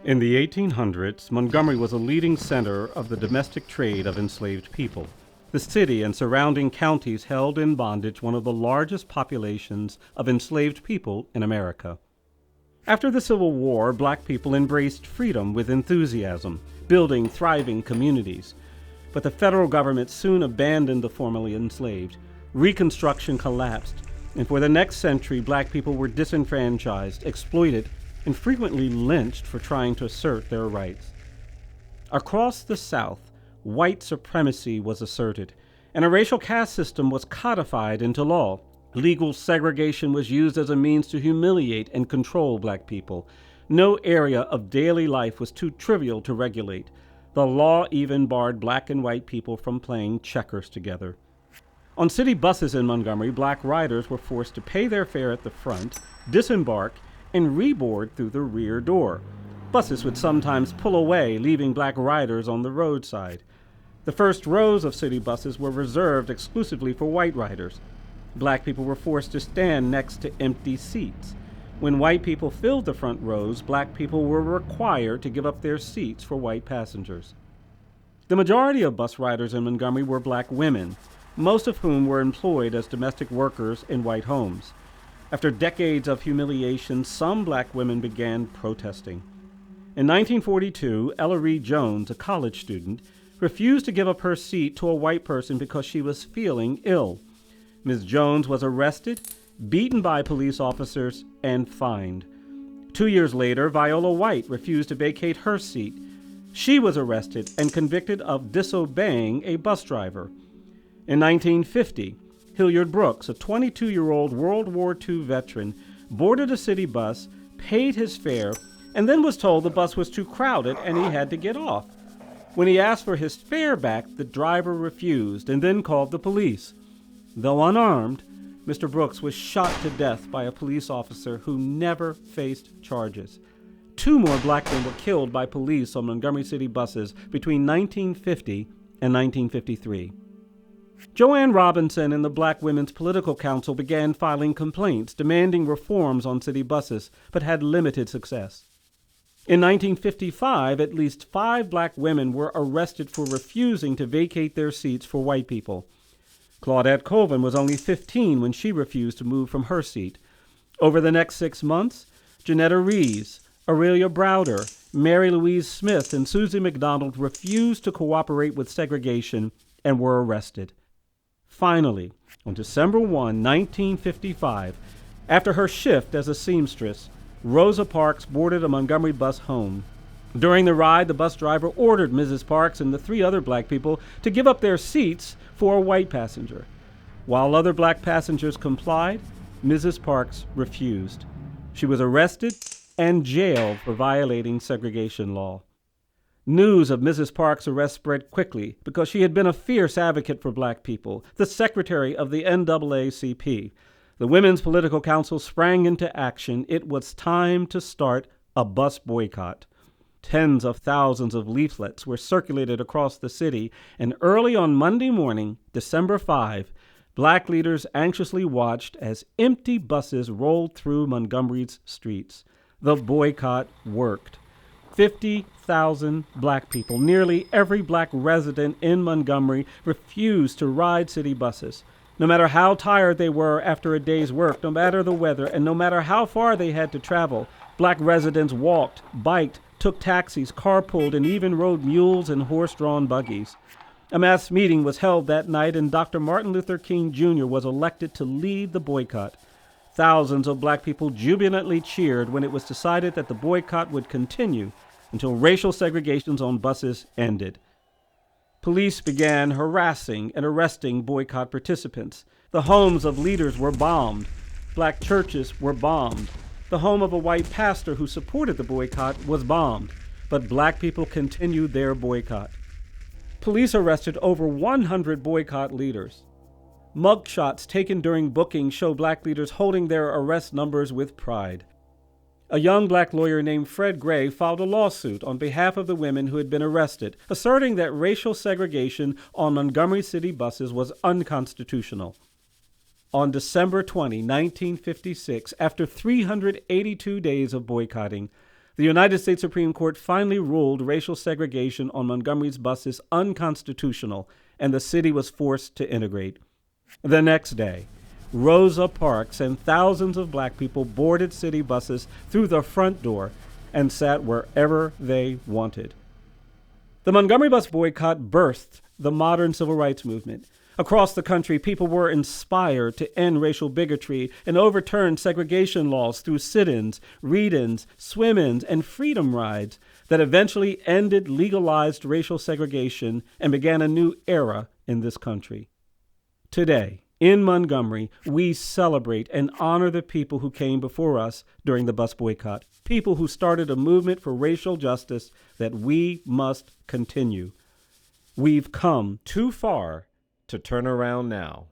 In the 1800s, Montgomery was a leading center of the domestic trade of enslaved people. The city and surrounding counties held in bondage one of the largest populations of enslaved people in America. After the Civil War, black people embraced freedom with enthusiasm, building thriving communities. But the federal government soon abandoned the formerly enslaved. Reconstruction collapsed, and for the next century, black people were disenfranchised, exploited, and frequently lynched for trying to assert their rights. Across the South, white supremacy was asserted, and a racial caste system was codified into law. Legal segregation was used as a means to humiliate and control black people. No area of daily life was too trivial to regulate. The law even barred black and white people from playing checkers together. On city buses in Montgomery, black riders were forced to pay their fare at the front, disembark, and reboard through the rear door. Buses would sometimes pull away, leaving black riders on the roadside. The first rows of city buses were reserved exclusively for white riders. Black people were forced to stand next to empty seats. When white people filled the front rows, black people were required to give up their seats for white passengers. The majority of bus riders in Montgomery were black women, most of whom were employed as domestic workers in white homes. After decades of humiliation, some black women began protesting. In 1942, Ella Reed Jones, a college student, refused to give up her seat to a white person because she was feeling ill. Ms. Jones was arrested, beaten by police officers, and fined. 2 years later, Viola White refused to vacate her seat. She was arrested and convicted of disobeying a bus driver. In 1950, Hilliard Brooks, a 22-year-old World War II veteran, boarded a city bus, paid his fare, and then was told the bus was too crowded and he had to get off. When he asked for his fare back, the driver refused and then called the police. Though unarmed, Mr. Brooks was shot to death by a police officer who never faced charges. 2 more black men were killed by police on Montgomery City buses between 1950 and 1953. Joanne Robinson and the Black Women's Political Council began filing complaints demanding reforms on city buses, but had limited success. In 1955, at least 5 black women were arrested for refusing to vacate their seats for white people. Claudette Colvin was only 15 when she refused to move from her seat. Over the next 6 months, Janetta Rees, Aurelia Browder, Mary Louise Smith, and Susie McDonald refused to cooperate with segregation and were arrested. Finally, on December 1, 1955, after her shift as a seamstress, Rosa Parks boarded a Montgomery bus home. During the ride, the bus driver ordered Mrs. Parks and the 3 other black people to give up their seats for a white passenger. While other black passengers complied, Mrs. Parks refused. She was arrested and jailed for violating segregation law. News of Mrs. Parks' arrest spread quickly because she had been a fierce advocate for black people, the secretary of the NAACP. The Women's Political Council sprang into action. It was time to start a bus boycott. Tens of thousands of leaflets were circulated across the city, and early on Monday morning, December 5, black leaders anxiously watched as empty buses rolled through Montgomery's streets. The boycott worked. 50,000 black people, nearly every black resident in Montgomery, refused to ride city buses. No matter how tired they were after a day's work, no matter the weather, and no matter how far they had to travel, black residents walked, biked, took taxis, carpooled, and even rode mules and horse-drawn buggies. A mass meeting was held that night, and Dr. Martin Luther King Jr. was elected to lead the boycott. Thousands of black people jubilantly cheered when it was decided that the boycott would continue until racial segregations on buses ended. Police began harassing and arresting boycott participants. The homes of leaders were bombed. Black churches were bombed. The home of a white pastor who supported the boycott was bombed, but black people continued their boycott. Police arrested over 100 boycott leaders. Mugshots taken during booking show black leaders holding their arrest numbers with pride. A young black lawyer named Fred Gray filed a lawsuit on behalf of the women who had been arrested, asserting that racial segregation on Montgomery City buses was unconstitutional. On December 20, 1956, after 382 days of boycotting, The United States Supreme Court finally ruled racial segregation on Montgomery's buses unconstitutional, and the city was forced to integrate. The next day, Rosa Parks and thousands of black people boarded city buses through the front door and sat wherever they wanted. The Montgomery Bus Boycott birthed the modern civil rights movement. Across the country, people were inspired to end racial bigotry and overturn segregation laws through sit-ins, read-ins, swim-ins, and freedom rides that eventually ended legalized racial segregation and began a new era in this country. Today, in Montgomery, we celebrate and honor the people who came before us during the bus boycott, people who started a movement for racial justice that we must continue. We've come too far to turn around now.